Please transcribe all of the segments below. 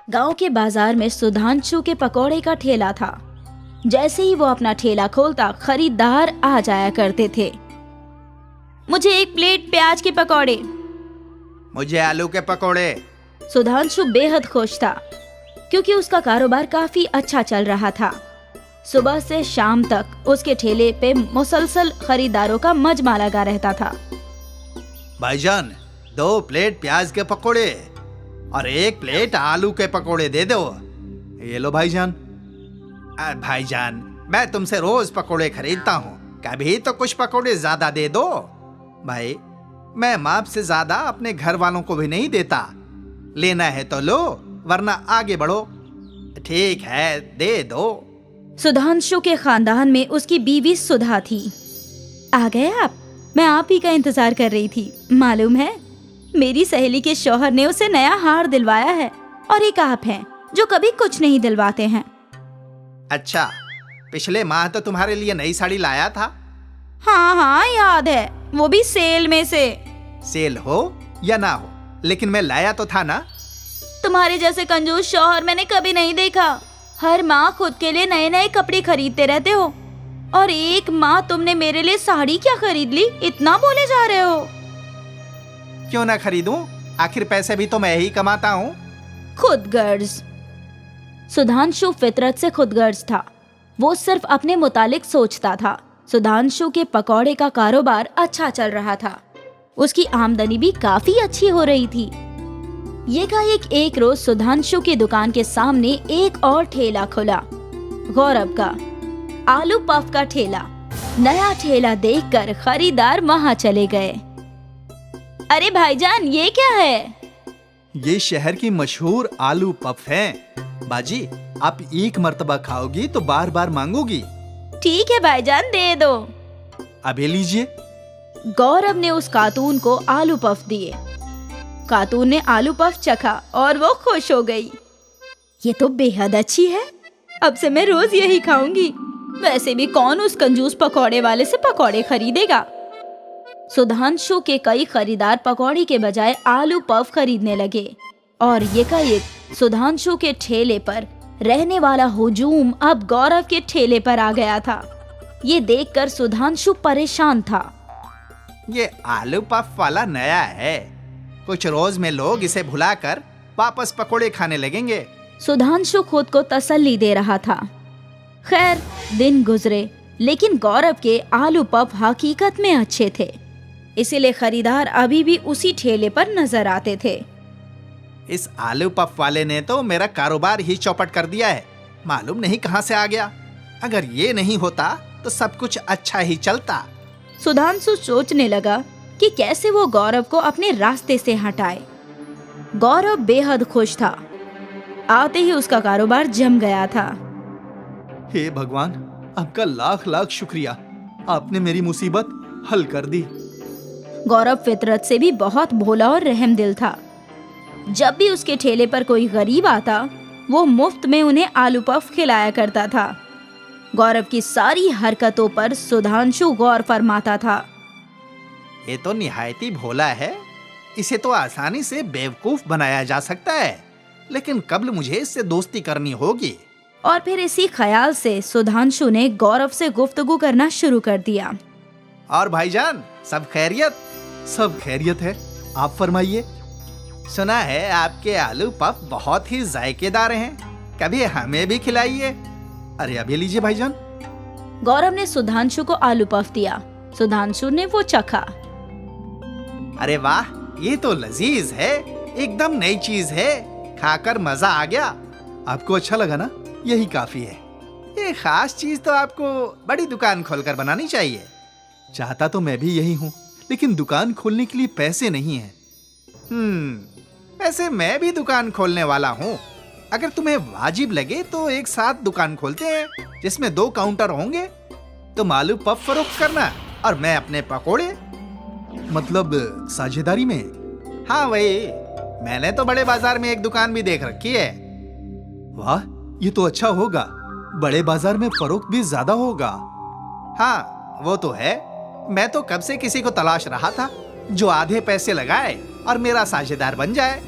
गांव के बाजार में सुधांशु के पकौड़े का ठेला था। जैसे ही वो अपना ठेला खोलता, खरीदार आ जाया करते थे। मुझे 1 प्लेट प्याज के पकौड़े। मुझे आलू के पकौड़े। सुधांशु बेहद खुश था क्योंकि उसका कारोबार काफी अच्छा चल रहा था। सुबह से शाम तक उसके ठेले पे मुसलसल खरीदारों का मजमा लगा रहता था। भाईजान, 2 प्लेट प्याज के पकौड़े और 1 प्लेट आलू के पकौड़े दे दो। ये लो भाईजान। भाईजान, मैं तुमसे रोज पकौड़े खरीदता हूँ, कभी तो कुछ पकौड़े ज्यादा दे दो। भाई, मैं माप से ज्यादा अपने घर वालों को भी नहीं देता। लेना है तो लो, वरना आगे बढ़ो। ठीक है, दे दो। सुधांशु के खानदान में उसकी बीवी सुधा थी। आ गए आप? मैं आप ही का इंतजार कर रही थी। मालूम है, मेरी सहेली के शौहर ने उसे नया हार दिलवाया है और एक आप हैं जो कभी कुछ नहीं दिलवाते हैं। अच्छा, पिछले माह तो तुम्हारे लिए नई साड़ी लाया था। हाँ, याद है, वो भी सेल में से। सेल हो या ना हो, लेकिन मैं लाया तो था ना। तुम्हारे जैसे कंजूस शौहर मैंने कभी नहीं देखा। हर माह खुद के लिए नए नए कपड़े खरीदते रहते हो, और एक माह तुमने मेरे लिए साड़ी क्या खरीद ली? इतना बोले जा रहे हो। क्यों ना खरीदूं? आखिर पैसे भी तो मैं ही कमाता हूँ। खुदगर्ज। सुधांशु फितरत से खुदगर्ज था। वो सिर्फ अपने मुतालिक सोचता था। सुधांशु के पकौड़े का कारोबार अच्छा चल रहा था। उसकी आमदनी भी काफी अच्छी हो रही थी। एक रोज सुधांशु की दुकान के सामने एक और ठेला खुला, गौरव का आलू पफ का ठेला। नया ठेला देखकर खरीदार वहां चले गए। अरे भाईजान, ये क्या है? ये शहर की मशहूर आलू पफ हैं। बाजी, आप एक मर्तबा खाओगी तो बार बार मांगोगी। ठीक है भाईजान, दे दो। अभी लीजिए। गौरव ने उस खातून को आलू पफ दिए। खातून ने आलू पफ चखा और वो खुश हो गई। ये तो बेहद अच्छी है, अब से मैं रोज यही खाऊंगी। वैसे भी कौन उस कंजूस पकौड़े वाले से पकौड़े खरीदेगा। सुधांशु के कई खरीदार पकौड़े के बजाय आलू पफ खरीदने लगे और एकाएक सुधांशु के ठेले पर रहने वाला हुजूम अब गौरव के ठेले पर आ गया था। ये देखकर सुधांशु परेशान था। ये आलू पफ वाला नया है, कुछ रोज में लोग इसे भुलाकर वापस पकोड़े खाने लगेंगे। सुधांशु खुद को तसल्ली दे रहा था। खैर, दिन गुजरे, लेकिन गौरव के आलू पफ हकीकत में अच्छे थे, इसीलिए खरीदार अभी भी उसी ठेले पर नजर आते थे। इस आलू पफ वाले ने तो मेरा कारोबार ही चौपट कर दिया है। मालूम नहीं कहां से आ गया। अगर ये नहीं होता तो सब कुछ अच्छा ही चलता। सुधांशु सोचने लगा कि कैसे वो गौरव को अपने रास्ते से हटाए। गौरव बेहद खुश था। आते ही उसका कारोबार जम गया था। हे भगवान, आपका लाख लाख शुक्रिया, आपने मेरी मुसीबत हल कर दी। गौरव फितरत से भी बहुत भोला और रहमदिल था। जब भी उसके ठेले पर कोई गरीब आता, वो मुफ्त में उन्हें आलू पफ खिलाया करता था। गौरव की सारी हरकतों पर सुधांशु गौर फरमाता था। ये तो निहायती भोला है, इसे तो आसानी से बेवकूफ बनाया जा सकता है, लेकिन कब्ल मुझे इससे दोस्ती करनी होगी। और फिर इसी ख्याल से सुधांशु ने गौरव से गुफ्तगू करना शुरू कर दिया। और भाईजान, सब खैरियत? सब खैरियत है, आप फरमाइए। सुना है आपके आलू पफ बहुत ही जायकेदार हैं, कभी हमें भी खिलाइए। अरे अभी लीजिए भाईजान। गौरव ने सुधांशु को आलू पफ दिया। सुधांशु ने वो चखा। अरे वाह, ये तो लजीज है, एकदम नई चीज है, खाकर मजा आ गया। आपको अच्छा लगा ना? यही काफी है। ये खास चीज तो आपको बड़ी दुकान खोलकर बनानी चाहिए। चाहता तो मैं भी यही हूँ, लेकिन दुकान खोलने के लिए पैसे नहीं है। वैसे मैं भी दुकान खोलने वाला हूँ। अगर तुम्हें वाजिब लगे तो एक साथ दुकान खोलते हैं, जिसमें 2 काउंटर होंगे। तुम आलू पफ फरोख्त करना और मैं अपने पकोड़े। मतलब साझेदारी में? हाँ वही, मैंने तो बड़े बाजार में एक दुकान भी देख रखी है। वाह, ये तो अच्छा होगा। बड़े बाजार में फरोख्त भी ज्यादा होगा। हाँ वो तो है, मैं तो कब से किसी को तलाश रहा था जो आधे पैसे लगाए और मेरा साझेदार बन जाए।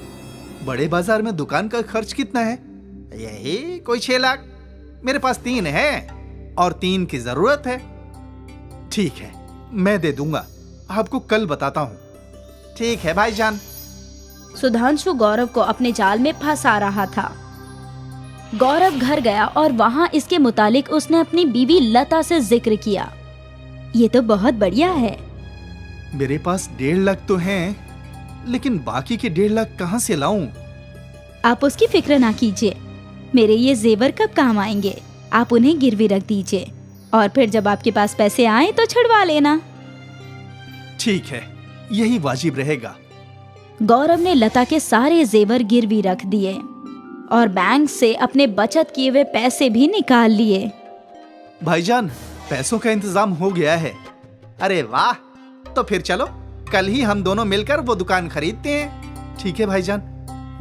बड़े बाजार में दुकान का खर्च कितना है? यही कोई 6 लाख। मेरे पास 3 है और 3 की जरूरत है। ठीक है, मैं दे दूंगा, आपको कल बताता हूँ। ठीक है भाईजान। सुधांशु गौरव को अपने जाल में फंसा रहा था। गौरव घर गया और वहाँ इसके मुतालिक उसने अपनी बीवी लता से जिक्र किया। ये तो बहुत बढ़िया है। मेरे पास 1.5 लाख तो हैं, लेकिन बाकी के 1.5 लाख कहाँ से लाऊं? आप उसकी फिक्र ना कीजिए, मेरे ये जेवर कब काम आएंगे। आप उन्हें गिरवी रख दीजिए और फिर जब आपके पास पैसे आए तो छुड़वा लेना। ठीक है, यही वाजिब रहेगा। गौरव ने लता के सारे जेवर गिरवी रख दिए और बैंक से अपने बचत किए हुए पैसे भी निकाल लिए। भाईजान, पैसों का इंतजाम हो गया है। अरे वाह, तो फिर चलो कल ही हम दोनों मिलकर वो दुकान खरीदते हैं। ठीक है भाईजान।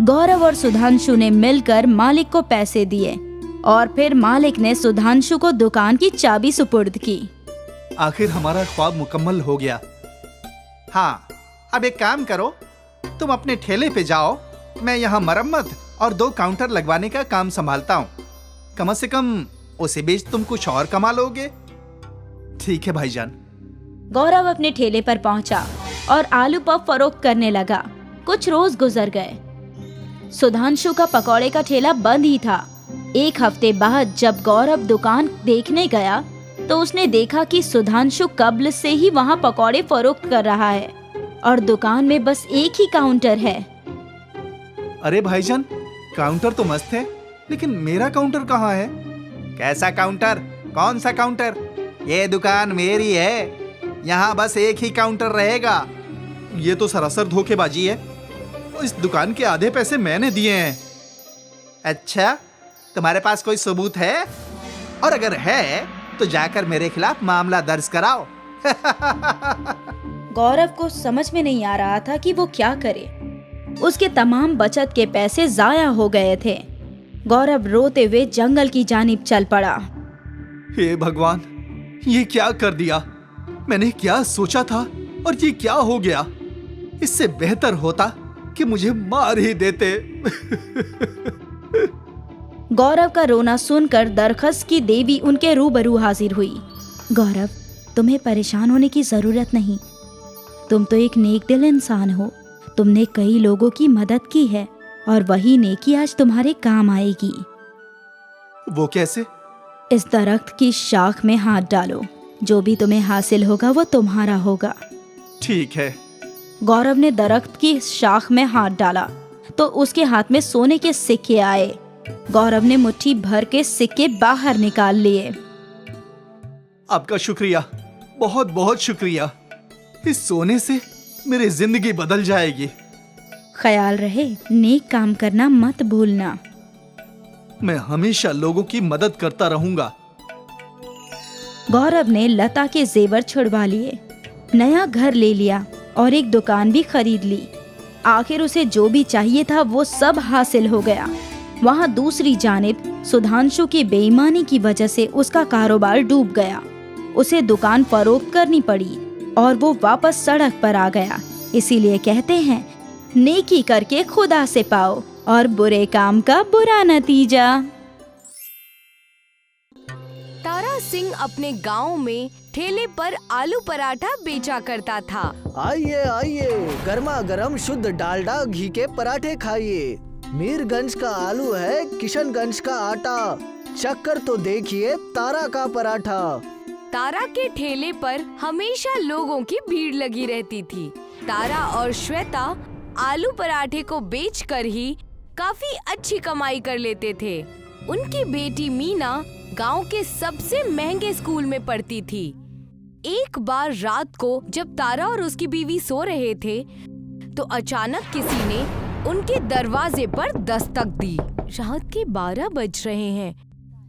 गौरव और सुधांशु ने मिलकर मालिक को पैसे दिए और फिर मालिक ने सुधांशु को दुकान की चाबी सुपुर्द की। आखिर हमारा ख्वाब मुकम्मल हो गया। हाँ, अब एक काम करो, तुम अपने ठेले पे जाओ, मैं यहाँ मरम्मत और 2 काउंटर लगवाने का काम संभालता हूँ। कम से कम उसे बेच तुम कुछ और कमा लोगे। ठीक है भाईजान। गौरव अपने ठेले पर पहुंचा और आलू पफ फरोख्त करने लगा। कुछ रोज गुजर गए। सुधांशु का पकौड़े का ठेला बंद ही था। एक हफ्ते बाद जब गौरव दुकान देखने गया तो उसने देखा कि सुधांशु कब्ल से ही वहाँ पकौड़े फरोख्त कर रहा है और दुकान में बस एक ही काउंटर है। अरे भाईजान, काउंटर तो मस्त है, लेकिन मेरा काउंटर कहाँ है? कैसा काउंटर? कौन सा काउंटर? ये दुकान मेरी है, यहाँ बस एक ही काउंटर रहेगा। ये तो सरासर धोखेबाजी है। इस दुकान के आधे पैसे मैंने दिए हैं। अच्छा, तुम्हारे पास कोई सबूत है? और अगर है तो जाकर मेरे खिलाफ मामला दर्ज कराओ। गौरव को समझ में नहीं आ रहा था कि वो क्या करे। उसके तमाम बचत के पैसे जाया हो गए थे। गौरव रोते हुए जंगल की जानिब चल पड़ा। हे भगवान, ये क्या कर दिया? मैंने क्या सोचा था और ये क्या हो गया? इससे बेहतर होता कि मुझे मार ही देते। गौरव का रोना सुनकर दरखस की देवी उनके रूबरू हाजिर हुई। गौरव, तुम्हें परेशान होने की जरूरत नहीं। तुम तो एक नेक दिल इंसान हो। तुमने कई लोगों की मदद की है और वही नेकी आज तुम्हारे काम आएगी। वो कैसे? इस दरख्त की शाख में हाथ डालो, जो भी तुम्हें हासिल होगा वो तुम्हारा होगा। ठीक है। गौरव ने दरख्त की शाख में हाथ डाला तो उसके हाथ में सोने के सिक्के आए। गौरव ने मुट्ठी भर के सिक्के बाहर निकाल लिए। आपका शुक्रिया, बहुत बहुत शुक्रिया। इस सोने से मेरी जिंदगी बदल जाएगी। ख्याल रहे, नेक काम करना मत भूलना। मैं हमेशा लोगों की मदद करता रहूंगा। गौरव ने लता के जेवर छुड़वा लिए, नया घर ले लिया और एक दुकान भी खरीद ली। आखिर उसे जो भी चाहिए था वो सब हासिल हो गया। वहाँ दूसरी जानिब सुधांशु की बेईमानी की वजह से उसका कारोबार डूब गया। उसे दुकान फरोख्त करनी पड़ी और वो वापस सड़क पर आ गया। इसीलिए कहते हैं, नेकी करके खुदा से पाओ और बुरे काम का बुरा नतीजा। तारा सिंह अपने गांव में ठेले पर आलू पराठा बेचा करता था। आइए आइए, गर्मा गर्म शुद्ध डालडा घी के पराठे खाइए। मीरगंज का आलू है, किशनगंज का आटा। चक्कर तो देखिए तारा का पराठा। तारा के ठेले पर हमेशा लोगों की भीड़ लगी रहती थी। तारा और श्वेता आलू पराठे को बेचकर ही काफी अच्छी कमाई कर लेते थे। उनकी बेटी मीना गांव के सबसे महंगे स्कूल में पढ़ती थी। एक बार रात को जब तारा और उसकी बीवी सो रहे थे तो अचानक किसी ने उनके दरवाजे पर दस्तक दी। रात के 12 बज रहे हैं।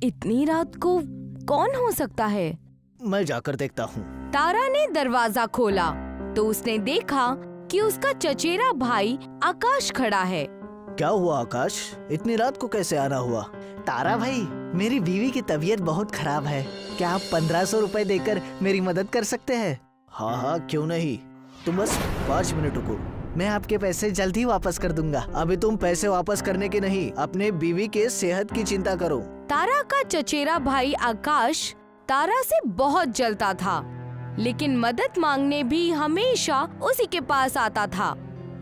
इतनी रात को कौन हो सकता है? मैं जाकर देखता हूँ। तारा ने दरवाजा खोला तो उसने देखा कि उसका चचेरा भाई आकाश खड़ा है। क्या हुआ आकाश, इतनी रात को कैसे आना हुआ? तारा भाई, मेरी बीवी की तबीयत बहुत खराब है। क्या आप 1500 रुपए देकर मेरी मदद कर सकते हैं? हाँ हाँ, क्यों नहीं। तुम बस 5 मिनट रुको, मैं आपके पैसे जल्द ही वापस कर दूंगा। अभी तुम पैसे वापस करने की नहीं, अपने बीवी के सेहत की चिंता करो। तारा का चचेरा भाई आकाश तारा से बहुत जलता था, लेकिन मदद मांगने भी हमेशा उसी के पास आता था।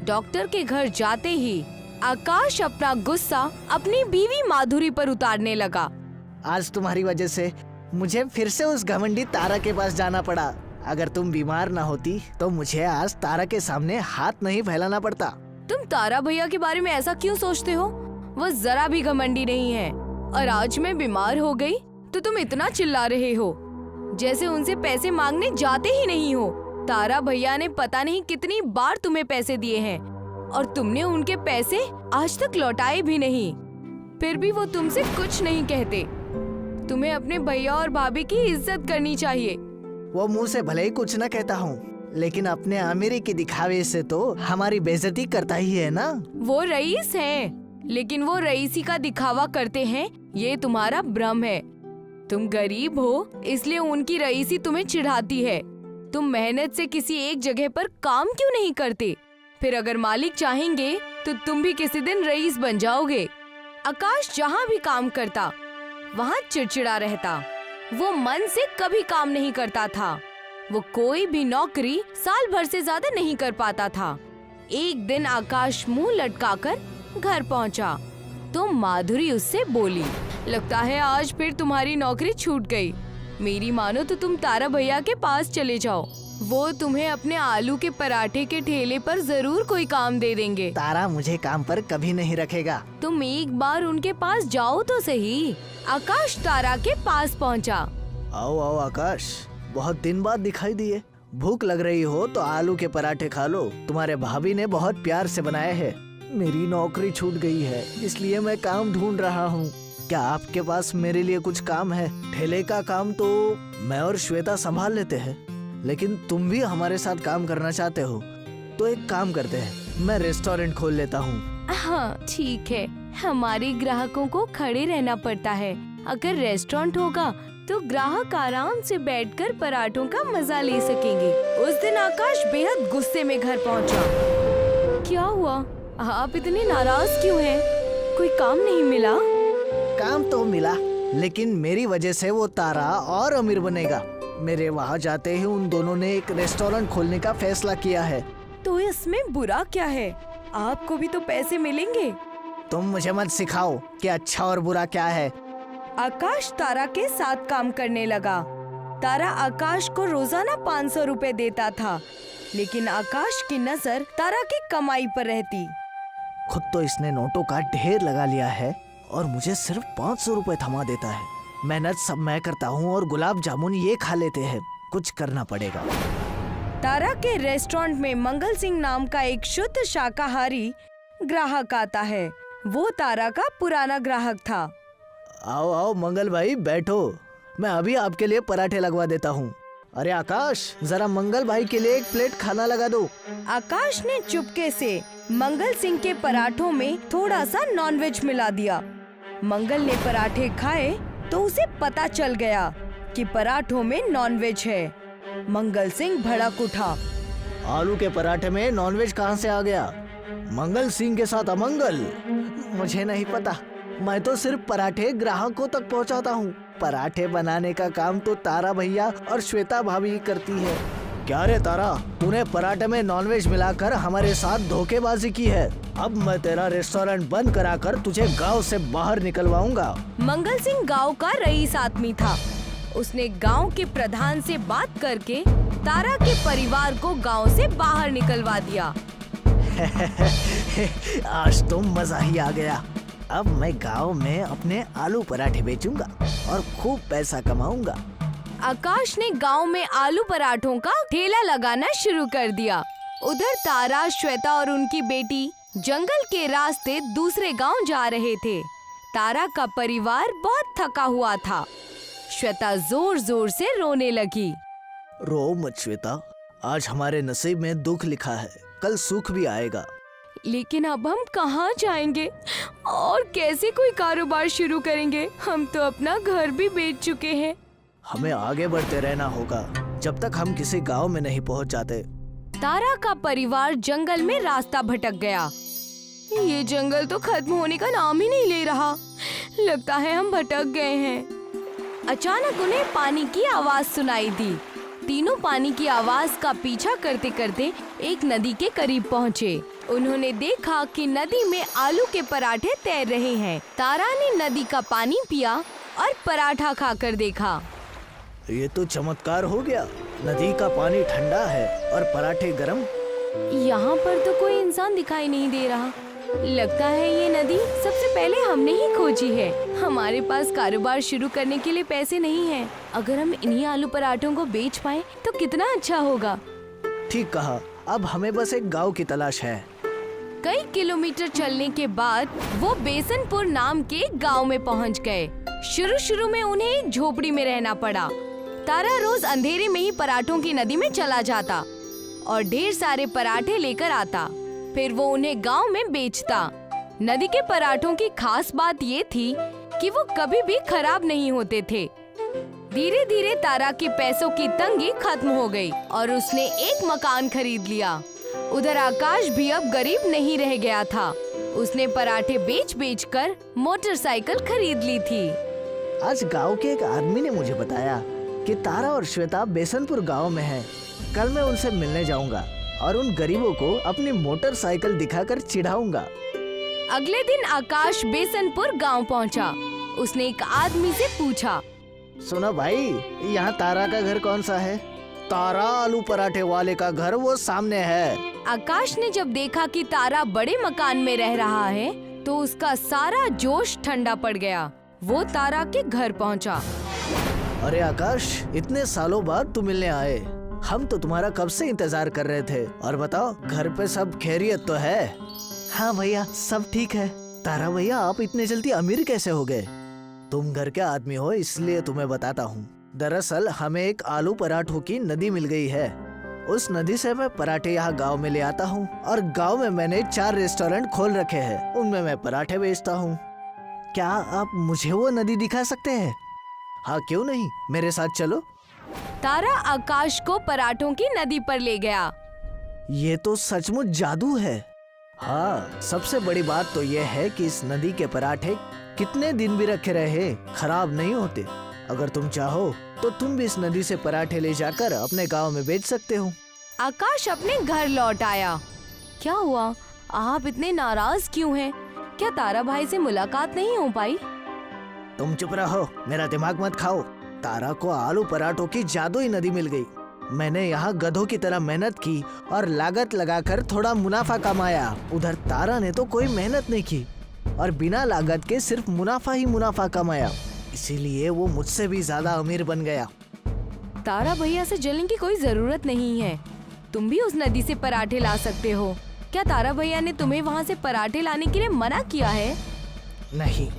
डॉक्टर के घर जाते ही आकाश अपना गुस्सा अपनी बीवी माधुरी पर उतारने लगा। आज तुम्हारी वजह से मुझे फिर से उस घमंडी तारा के पास जाना पड़ा। अगर तुम बीमार ना होती तो मुझे आज तारा के सामने हाथ नहीं फैलाना पड़ता। तुम तारा भैया के बारे में ऐसा क्यों सोचते हो? वो जरा भी घमंडी नहीं है। और आज मैं बीमार हो गई तो तुम इतना चिल्ला रहे हो जैसे उनसे पैसे मांगने जाते ही नहीं हो। तारा भैया ने पता नहीं कितनी बार तुम्हें पैसे दिए हैं और तुमने उनके पैसे आज तक लौटाए भी नहीं। फिर भी वो तुमसे कुछ नहीं कहते। तुम्हें अपने भैया और भाभी की इज्जत करनी चाहिए। वो मुंह से भले ही कुछ न कहता हूँ, लेकिन अपने अमीरी के दिखावे से तो हमारी बेइज्जती करता ही है ना। वो रईस हैं, लेकिन वो रईसी का दिखावा करते हैं, ये तुम्हारा भ्रम है। तुम गरीब हो इसलिए उनकी रईसी तुम्हें चिढ़ाती है। तुम मेहनत से किसी एक जगह पर काम क्यों नहीं करते? फिर अगर मालिक चाहेंगे तो तुम भी किसी दिन रईस बन जाओगे। आकाश जहाँ भी काम करता वहाँ चिड़चिड़ा रहता। वो मन से कभी काम नहीं करता था। वो कोई भी नौकरी साल भर से ज्यादा नहीं कर पाता था। एक दिन आकाश मुंह लटकाकर घर पहुंचा तो माधुरी उससे बोली, लगता है आज फिर तुम्हारी नौकरी छूट गई। मेरी मानो तो तुम तारा भैया के पास चले जाओ, वो तुम्हें अपने आलू के पराठे के ठेले पर जरूर कोई काम दे देंगे। तारा मुझे काम पर कभी नहीं रखेगा। तुम एक बार उनके पास जाओ तो सही। आकाश तारा के पास पहुंचा। आओ आओ आकाश, बहुत दिन बाद दिखाई दिए। भूख लग रही हो तो आलू के पराठे खा लो, तुम्हारे भाभी ने बहुत प्यार से बनाए हैं। मेरी नौकरी छूट गई है इसलिए मैं काम ढूंढ रहा हूँ। क्या आपके पास मेरे लिए कुछ काम है? ठेले का काम तो मैं और श्वेता संभाल लेते हैं, लेकिन तुम भी हमारे साथ काम करना चाहते हो तो एक काम करते हैं, मैं रेस्टोरेंट खोल लेता हूँ। हाँ ठीक है, हमारे ग्राहकों को खड़े रहना पड़ता है। अगर रेस्टोरेंट होगा तो ग्राहक आराम से बैठकर पराठों का मजा ले सकेंगे। उस दिन आकाश बेहद गुस्से में घर पहुंचा। क्या हुआ? आप इतने नाराज क्यों हैं? कोई काम नहीं मिला? काम तो मिला, लेकिन मेरी वजह से वो तारा और अमीर बनेगा। मेरे वहाँ जाते ही उन दोनों ने एक रेस्टोरेंट खोलने का फैसला किया है। तो इसमें बुरा क्या है? आपको भी तो पैसे मिलेंगे। तुम मुझे मत सिखाओ कि अच्छा और बुरा क्या है। आकाश तारा के साथ काम करने लगा। तारा आकाश को रोजाना 500 रुपए देता था, लेकिन आकाश की नजर तारा की कमाई पर रहती। खुद तो इसने नोटों का ढेर लगा लिया है और मुझे सिर्फ 500 रुपए थमा देता है। मेहनत सब मैं करता हूँ और गुलाब जामुन ये खा लेते हैं। कुछ करना पड़ेगा। तारा के रेस्टोरेंट में मंगल सिंह नाम का एक शुद्ध शाकाहारी ग्राहक आता है। वो तारा का पुराना ग्राहक था। आओ आओ मंगल भाई बैठो, मैं अभी आपके लिए पराठे लगवा देता हूँ। अरे आकाश, जरा मंगल भाई के लिए एक प्लेट खाना लगा दो। आकाश ने चुपके से मंगल सिंह के पराठों में थोड़ा सा नॉनवेज मिला दिया। मंगल ने पराठे खाए तो उसे पता चल गया कि पराठों में नॉनवेज है। मंगल सिंह भड़क उठा। आलू के पराठे में नॉनवेज कहाँ से आ गया? मंगल सिंह के साथ अमंगल? मुझे नहीं पता, मैं तो सिर्फ पराठे ग्राहकों तक पहुँचाता हूँ। पराठे बनाने का काम तो तारा भैया और श्वेता भाभी करती है। क्या रे तारा, तूने पराठे में नॉनवेज मिलाकर हमारे साथ धोखेबाजी की है। अब मैं तेरा रेस्टोरेंट बंद कराकर तुझे गांव से बाहर निकलवाऊंगा। मंगल सिंह गांव का रईस आदमी था। उसने गांव के प्रधान से बात करके तारा के परिवार को गांव से बाहर निकलवा दिया। आज तो मजा ही आ गया। अब मैं गांव में अपने आलू पराठे बेचूंगा और खूब पैसा कमाऊंगा। आकाश ने गांव में आलू पराठों का ठेला लगाना शुरू कर दिया। उधर तारा, श्वेता और उनकी बेटी जंगल के रास्ते दूसरे गांव जा रहे थे। तारा का परिवार बहुत थका हुआ था। श्वेता जोर जोर से रोने लगी। रो मत श्वेता, आज हमारे नसीब में दुख लिखा है, कल सुख भी आएगा। लेकिन अब हम कहाँ जाएंगे और कैसे कोई कारोबार शुरू करेंगे? हम तो अपना घर भी बेच चुके हैं। हमें आगे बढ़ते रहना होगा जब तक हम किसी गांव में नहीं पहुंच जाते। तारा का परिवार जंगल में रास्ता भटक गया। ये जंगल तो खत्म होने का नाम ही नहीं ले रहा। लगता है हम भटक गए हैं। अचानक उन्हें पानी की आवाज सुनाई दी। तीनों पानी की आवाज का पीछा करते करते एक नदी के करीब पहुँचे। उन्होंने देखा कि नदी में आलू के पराठे तैर रहे हैं। तारा ने नदी का पानी पिया और पराठा खाकर देखा। ये तो चमत्कार हो गया। नदी का पानी ठंडा है और पराठे गरम। यहाँ पर तो कोई इंसान दिखाई नहीं दे रहा। लगता है ये नदी सबसे पहले हमने ही खोजी है। हमारे पास कारोबार शुरू करने के लिए पैसे नहीं हैं। अगर हम इन्हीं आलू पराठों को बेच पाए तो कितना अच्छा होगा। ठीक कहा। अब हमें बस एक गांव की तलाश है। कई किलोमीटर चलने के बाद वो बेसनपुर नाम के गांव में पहुंच गए। शुरू में उन्हें एक झोपड़ी में रहना पड़ा। तारा रोज अंधेरे में ही पराठों की नदी में चला जाता और ढेर सारे पराठे लेकर आता। फिर वो उन्हें गांव में बेचता। नदी के पराठों की खास बात ये थी कि वो कभी भी खराब नहीं होते थे। धीरे धीरे तारा की पैसों की तंगी खत्म हो गई और उसने एक मकान खरीद लिया। उधर आकाश भी अब गरीब नहीं रह गया था। उसने पराठे बेच कर मोटरसाइकिल खरीद ली थी। आज गांव के एक आदमी ने मुझे बताया कि तारा और श्वेता बेसनपुर गांव में हैं। कल मैं उनसे मिलने जाऊंगा और उन गरीबों को अपनी मोटरसाइकिल दिखाकर चिढ़ाऊंगा। अगले दिन आकाश बेसनपुर गांव पहुंचा। उसने एक आदमी से पूछा, सुनो भाई, यहाँ तारा का घर कौन सा है? तारा आलू पराठे वाले का घर वो सामने है। आकाश ने जब देखा कि तारा बड़े मकान में रह रहा है तो उसका सारा जोश ठंडा पड़ गया। वो तारा के घर पहुंचा। अरे आकाश, इतने सालों बाद तू मिलने आए। हम तो तुम्हारा कब से इंतजार कर रहे थे। और बताओ, घर पे सब खैरियत तो है? हाँ भैया, सब ठीक है। तारा भैया, आप इतने जल्दी अमीर कैसे हो गए? तुम घर के आदमी हो इसलिए तुम्हें बताता हूँ। दरअसल हमें एक आलू पराठों की नदी मिल गई है। उस नदी से मैं पराठे यहाँ गांव में ले आता हूँ और गांव में मैंने 4 रेस्टोरेंट खोल रखे हैं। उनमें मैं पराठे बेचता हूँ। क्या आप मुझे वो नदी दिखा सकते हैं? हाँ, क्यों नहीं, मेरे साथ चलो। तारा आकाश को पराठों की नदी पर ले गया। ये तो सचमुच जादू है। हाँ, सबसे बड़ी बात तो ये है कि इस नदी के पराठे कितने दिन भी रखे रहे खराब नहीं होते। अगर तुम चाहो तो तुम भी इस नदी से पराठे ले जाकर अपने गांव में बेच सकते हो। आकाश अपने घर लौट आया। क्या हुआ? आप इतने नाराज क्यों हैं? क्या तारा भाई से मुलाकात नहीं हो पाई? तुम चुप रहो, मेरा दिमाग मत खाओ। तारा को आलू पराठों की जादुई नदी मिल गई। मैंने यहाँ गधों की तरह मेहनत की और लागत लगाकर थोड़ा मुनाफा कमाया। उधर तारा ने तो कोई मेहनत नहीं की और बिना लागत के सिर्फ मुनाफा ही मुनाफा कमाया। इसीलिए वो मुझसे भी ज्यादा अमीर बन गया। तारा भैया से जलने की कोई जरूरत नहीं है। तुम भी उस नदी से पराठे ला सकते हो। क्या तारा भैया ने तुम्हें वहाँ से पराठे लाने के लिए मना किया है? नहीं,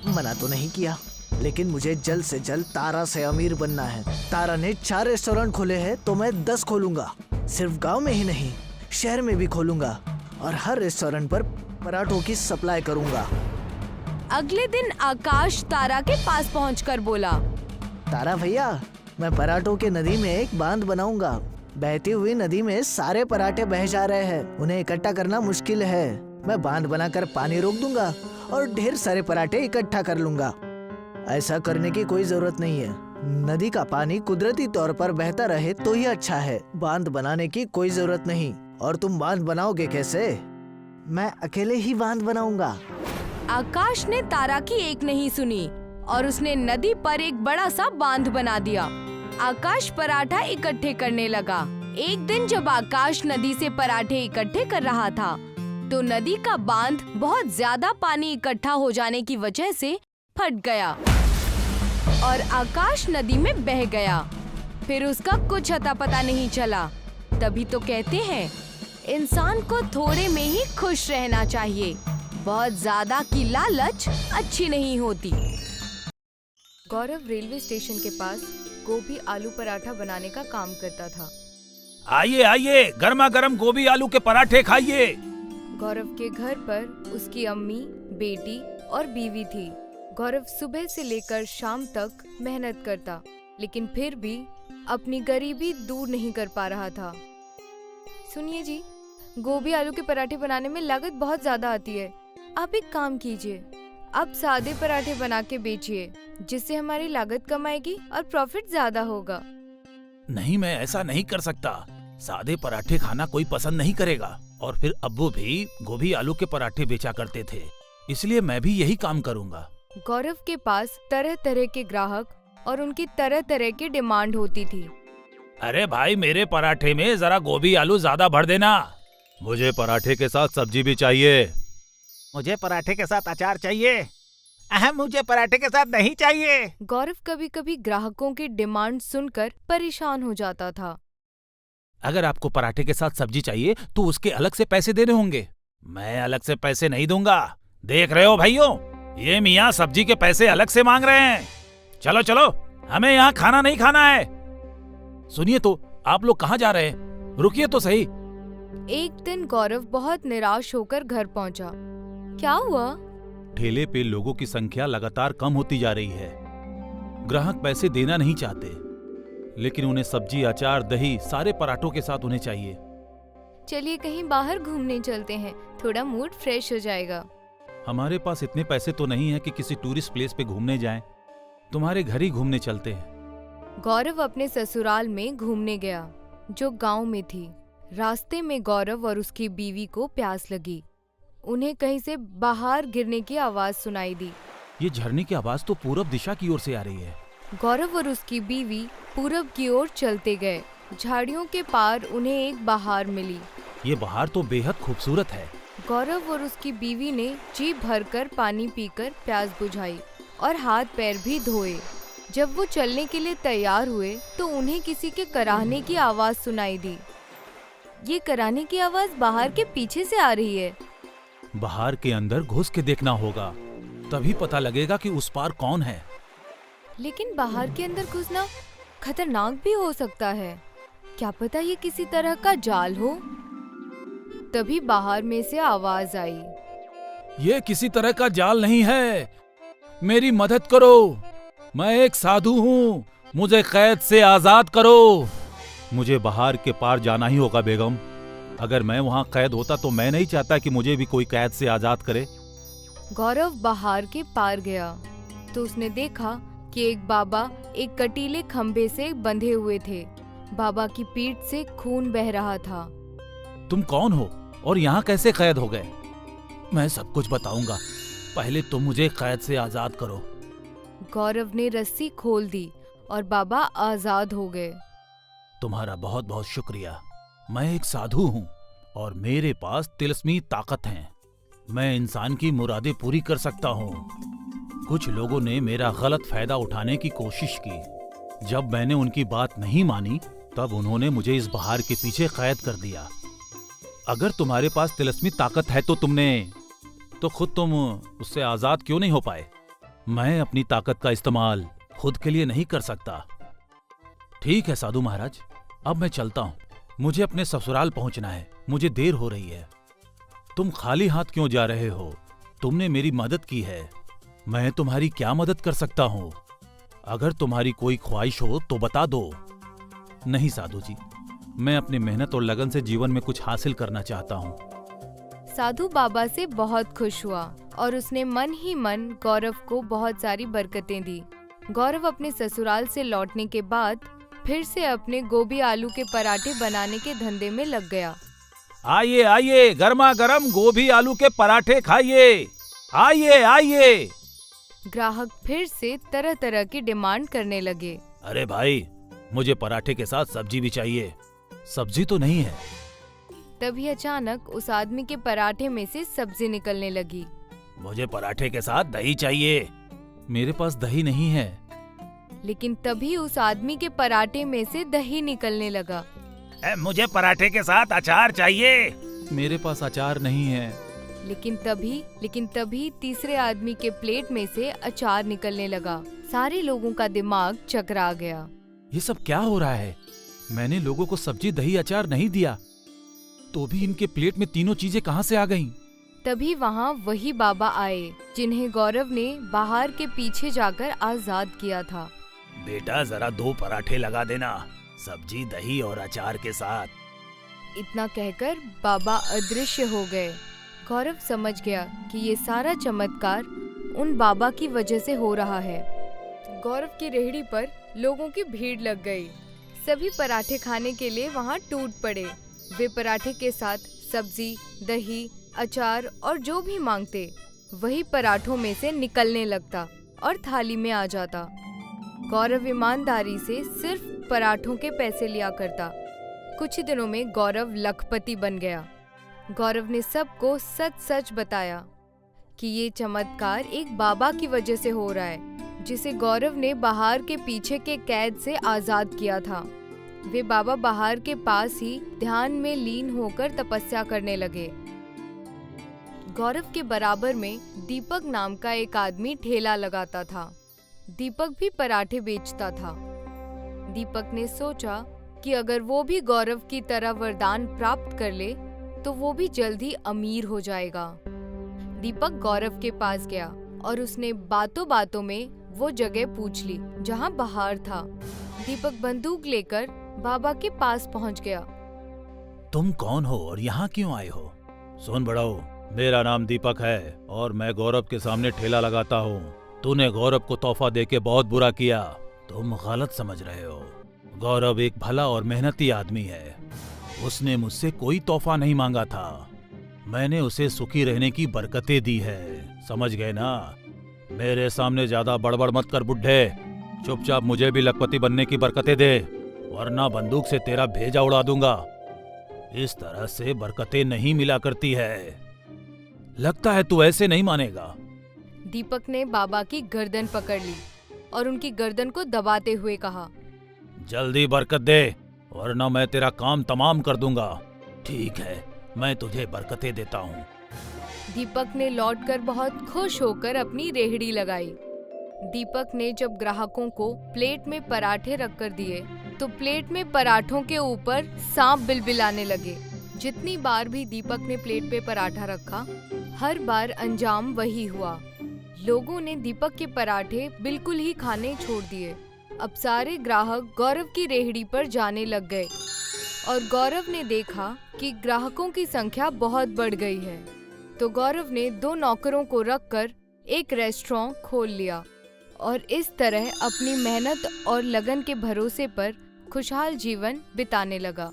मना तो नहीं किया, लेकिन मुझे जल्द से जल्द तारा से अमीर बनना है। तारा ने 4 रेस्टोरेंट खोले हैं तो मैं 10 खोलूंगा। सिर्फ गांव में ही नहीं, शहर में भी खोलूंगा और हर रेस्टोरेंट पर पराठों की सप्लाई करूंगा। अगले दिन आकाश तारा के पास पहुंचकर बोला, तारा भैया, मैं पराठों के नदी में एक बांध बनाऊंगा। बहती हुई नदी में सारे पराठे बह जा रहे हैं, उन्हें इकट्ठा करना मुश्किल है। मैं बांध बनाकर पानी रोक दूंगा और ढेर सारे पराठे इकट्ठा कर लूंगा। ऐसा करने की कोई जरूरत नहीं है। नदी का पानी कुदरती तौर पर बहता रहे तो ही अच्छा है। बांध बनाने की कोई जरूरत नहीं। और तुम बांध बनाओगे कैसे? मैं अकेले ही बांध बनाऊंगा। आकाश ने तारा की एक नहीं सुनी और उसने नदी पर एक बड़ा सा बांध बना दिया। आकाश पराठा इकट्ठे करने लगा। एक दिन जब आकाश नदी से पराठे इकट्ठे कर रहा था तो नदी का बांध बहुत ज्यादा पानी इकट्ठा हो जाने की वजह से फट गया और आकाश नदी में बह गया। फिर उसका कुछ अता पता नहीं चला। तभी तो कहते हैं, इंसान को थोड़े में ही खुश रहना चाहिए। बहुत ज्यादा की लालच अच्छी नहीं होती। गौरव रेलवे स्टेशन के पास गोभी आलू पराठा बनाने का काम करता था। आइए आइए, गर्मा गर्म गोभी आलू के पराठे खाइए। गौरव के घर पर उसकी अम्मी, बेटी और बीवी थी। गौरव सुबह से लेकर शाम तक मेहनत करता, लेकिन फिर भी अपनी गरीबी दूर नहीं कर पा रहा था। सुनिए जी, गोभी आलू के पराठे बनाने में लागत बहुत ज्यादा आती है। आप एक काम कीजिए, आप सादे पराठे बना के बेचिए, जिससे हमारी लागत कम आएगी और प्रॉफिट ज्यादा होगा। नहीं, मैं ऐसा नहीं कर सकता। सादे पराठे खाना कोई पसंद नहीं करेगा। और फिर अब्बू भी गोभी आलू के पराठे बेचा करते थे, इसलिए मैं भी यही काम करूँगा। गौरव के पास तरह तरह के ग्राहक और उनकी तरह तरह की डिमांड होती थी। अरे भाई, मेरे पराठे में जरा गोभी आलू ज्यादा भर देना। मुझे पराठे के साथ सब्जी भी चाहिए। मुझे पराठे के साथ अचार चाहिए। मुझे पराठे के साथ नहीं चाहिए। गौरव कभी कभी ग्राहकों की डिमांड सुनकर परेशान हो जाता था। अगर आपको पराठे के साथ सब्जी चाहिए तो उसके अलग से पैसे देने होंगे। मैं अलग से पैसे नहीं दूंगा। देख रहे हो भाइयों, ये मियाँ सब्जी के पैसे अलग से मांग रहे हैं। चलो चलो, हमें यहाँ खाना नहीं खाना है। सुनिए तो, आप लोग कहाँ जा रहे हैं? रुकिए तो सही। एक दिन गौरव बहुत निराश होकर घर पहुंचा। क्या हुआ? ठेले पे लोगों की संख्या लगातार कम होती जा रही है। ग्राहक पैसे देना नहीं चाहते, लेकिन उन्हें सब्जी, अचार, दही सारे पराठों के साथ उन्हें चाहिए। चलिए कहीं बाहर घूमने चलते हैं, थोड़ा मूड फ्रेश हो जाएगा। हमारे पास इतने पैसे तो नहीं है कि किसी टूरिस्ट प्लेस पे घूमने जाएं। तुम्हारे घर ही घूमने चलते हैं। गौरव अपने ससुराल में घूमने गया, जो गांव में थी। रास्ते में गौरव और उसकी बीवी को प्यास लगी। उन्हें कहीं से बाहर गिरने की आवाज सुनाई दी। ये झरने की आवाज तो पूरब दिशा की ओर से आ रही है। गौरव और उसकी बीवी पूरब की ओर चलते गए। झाड़ियों के पार उन्हें एक बहार मिली। ये बहार तो बेहद खूबसूरत है। गौरव और उसकी बीवी ने जी भरकर पानी पीकर प्यास बुझाई और हाथ पैर भी धोए। जब वो चलने के लिए तैयार हुए तो उन्हें किसी के कराहने की आवाज सुनाई दी। ये कराहने की आवाज बहार के पीछे से आ रही है। बहार के अंदर घुस के देखना होगा, तभी पता लगेगा कि उस पार कौन है। लेकिन बाहर के अंदर घुसना खतरनाक भी हो सकता है। क्या पता ये किसी तरह का जाल हो। तभी बाहर में से आवाज आई, ये किसी तरह का जाल नहीं है। मेरी मदद करो, मैं एक साधु हूँ, मुझे कैद से आजाद करो। मुझे बहार के पार जाना ही होगा बेगम। अगर मैं वहाँ कैद होता तो मैं नहीं चाहता कि मुझे भी कोई कैद से आजाद करे। गौरव बहार के पार गया तो उसने देखा कि एक बाबा एक कटीले खंभे से बंधे हुए थे। बाबा की पीठ से खून बह रहा था। तुम कौन हो और यहाँ कैसे कैद हो गए? मैं सब कुछ बताऊंगा, पहले तुम मुझे कैद से आजाद करो। गौरव ने रस्सी खोल दी और बाबा आजाद हो गए। तुम्हारा बहुत बहुत शुक्रिया। मैं एक साधु हूँ और मेरे पास तिलस्मी ताकत है। मैं इंसान की मुरादें पूरी कर सकता हूँ। कुछ लोगों ने मेरा गलत फायदा उठाने की कोशिश की। जब मैंने उनकी बात नहीं मानी तब उन्होंने मुझे इस बहार के पीछे कैद कर दिया। अगर तुम्हारे पास तिलस्मी ताकत है तो खुद तुम उससे आजाद क्यों नहीं हो पाए? मैं अपनी ताकत का इस्तेमाल खुद के लिए नहीं कर सकता। ठीक है साधु महाराज, अब मैं चलता हूँ। मुझे अपने ससुराल पहुंचना है, मुझे देर हो रही है। तुम खाली हाथ क्यों जा रहे हो? तुमने मेरी मदद की है, मैं तुम्हारी क्या मदद कर सकता हूँ? अगर तुम्हारी कोई ख्वाहिश हो तो बता दो। नहीं साधु जी, मैं अपनी मेहनत और लगन से जीवन में कुछ हासिल करना चाहता हूँ। साधु बाबा से बहुत खुश हुआ और उसने मन ही मन गौरव को बहुत सारी बरकतें दी। गौरव अपने ससुराल से लौटने के बाद फिर से अपने गोभी आलू के पराठे बनाने के धंधे में लग गया। आइए आइए, गर्मा गर्म गोभी आलू के पराठे खाइए। आइए आइए। ग्राहक फिर से तरह तरह की डिमांड करने लगे। अरे भाई, मुझे पराठे के साथ सब्जी भी चाहिए। सब्जी तो नहीं है। तभी अचानक उस आदमी के पराठे में से सब्जी निकलने लगी। मुझे पराठे के साथ दही चाहिए। मेरे पास दही नहीं है। लेकिन तभी उस आदमी के पराठे में से दही निकलने लगा। मुझे पराठे के साथ अचार चाहिए। मेरे पास अचार नहीं है। लेकिन तभी तीसरे आदमी के प्लेट में से अचार निकलने लगा। सारे लोगों का दिमाग चकरा गया। ये सब क्या हो रहा है? मैंने लोगों को सब्जी, दही, अचार नहीं दिया, तो भी इनके प्लेट में तीनों चीजें कहाँ से आ गईं? तभी वहाँ वही बाबा आए जिन्हें गौरव ने बाहर के पीछे जाकर आजाद किया था। बेटा, जरा 2 पराठे लगा देना, सब्जी, दही और अचार के साथ। इतना कहकर बाबा अदृश्य हो गए। गौरव समझ गया कि ये सारा चमत्कार उन बाबा की वजह से हो रहा है। गौरव की रेहड़ी पर लोगों की भीड़ लग गई। सभी पराठे खाने के लिए वहाँ टूट पड़े। वे पराठे के साथ सब्जी, दही, अचार और जो भी मांगते वही पराठों में से निकलने लगता और थाली में आ जाता। गौरव ईमानदारी से सिर्फ पराठों के पैसे लिया करता। कुछ ही दिनों में गौरव लखपति बन गया। गौरव ने सबको सच सच बताया कि ये चमत्कार एक बाबा की वजह से हो रहा है, जिसे गौरव ने बहार के पीछे के कैद से आजाद किया था। वे बाबा बहार के पास ही ध्यान में लीन होकर तपस्या करने लगे। गौरव के बराबर में दीपक नाम का एक आदमी ठेला लगाता था। दीपक भी पराठे बेचता था। दीपक ने सोचा कि अगर वो भी गौरव की तरह वरदान प्राप्त कर ले तो वो भी जल्दी अमीर हो जाएगा। दीपक गौरव के पास गया और उसने बातों बातों में वो जगह पूछ ली जहाँ बहार था। दीपक बंदूक लेकर बाबा के पास पहुँच गया। तुम कौन हो और यहाँ क्यों आए हो? सुन बड़ाओ, मेरा नाम दीपक है और मैं गौरव के सामने ठेला लगाता हूँ। तूने गौरव को तोहफा देके बहुत बुरा किया। तुम गलत समझ रहे हो। गौरव एक भला और मेहनती आदमी है। उसने मुझसे कोई तोहफा नहीं मांगा था। मैंने उसे सुखी रहने की बरकतें दी है। समझ गए ना? मेरे सामने ज्यादा बड़बड़ मत कर बुड्ढे। चुपचाप मुझे भी लखपति बनने की बरकतें दे, वरना बंदूक से तेरा भेजा उड़ा दूंगा। इस तरह से बरकतें नहीं मिला करती है। लगता है तू ऐसे नहीं मानेगा। दीपक ने बाबा की गर्दन पकड़ ली और उनकी गर्दन को दबाते हुए कहा, जल्दी बरकत दे, वरना मैं तेरा काम तमाम कर दूंगा। ठीक है, मैं तुझे बरकतें देता हूँ। दीपक ने लौटकर बहुत खुश होकर अपनी रेहड़ी लगाई। दीपक ने जब ग्राहकों को प्लेट में पराठे रखकर दिए तो प्लेट में पराठों के ऊपर सांप बिलबिलाने लगे। जितनी बार भी दीपक ने प्लेट पे पराठा रखा, हर बार अंजाम वही हुआ। लोगों ने दीपक के पराठे बिल्कुल ही खाने छोड़ दिए। अब सारे ग्राहक गौरव की रेहड़ी पर जाने लग गए और गौरव ने देखा कि ग्राहकों की संख्या बहुत बढ़ गई है। तो गौरव ने 2 नौकरों को रखकर एक रेस्टोरेंट खोल लिया और इस तरह अपनी मेहनत और लगन के भरोसे पर खुशहाल जीवन बिताने लगा।